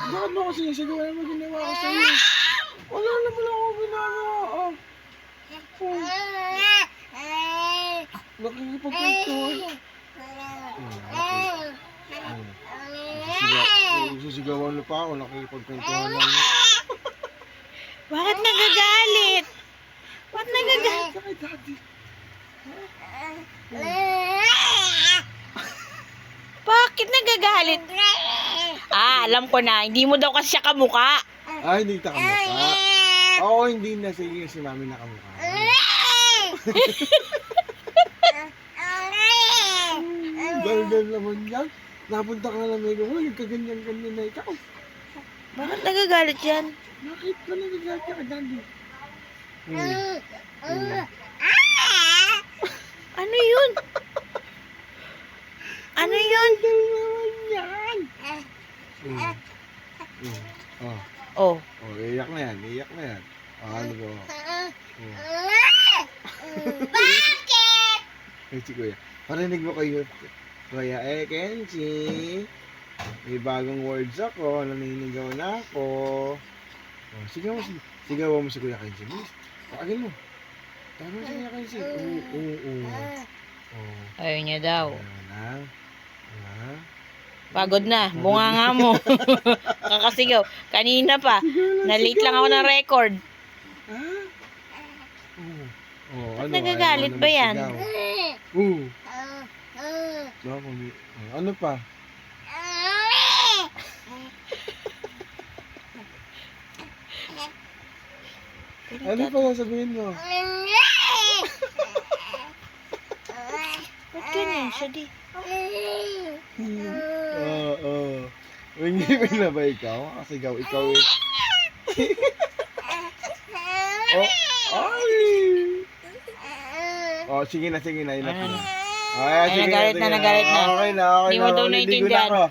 Bakit mo kasi sinisigaw? Ano mo ginawa ko sa'yo? Wala naman ako ginagawa. Nakikipagkwentuhan. Sisigawan na pa ako, nakikipagkwentuhan lang. Bakit nagagalit? Bakit nagagalit? Kaya daddy. Bakit nagagalit? Alam ko na. Hindi mo daw kasi siya kamukha. Hindi kita kamukha. Oo, hindi na. Sige, si mami na kamukha. Dahil naman yan. Napunta ka na lang may gawin. Nagkaganyan-ganyan na ikaw. Bakit nagagalit yan? Bakit ka nagagalit ka, daddy? Ano yun? Ano yun? Dahil naman yan. Oh. Iyak na yan. Iyak na yan. Ano ba? Bakit? Si Kuya. Parinig mo kayo. Kuya, Kenchi. May bagong words ako. Naninigaw na ako. Sigawan mo si Kuya Kenchi. Pakagin mo. Tawag mo si Kuya Kenchi. Ayaw niya daw. Ayan na. Pagod na. Bunganga mo. Kakasigaw. Kanina pa. Na-late lang ako ng record. Ano? Nagagalit ba yan? Ano pa? Ano pa sasabihin mo? Ba't ganyan siya di? Hindi na ba ikaw? Kasigaw ikaw eh. Sige na. Inap na. Ay, nagalit na. Okay na. Hindi mo daw Naliligo naiintindihan. na ako.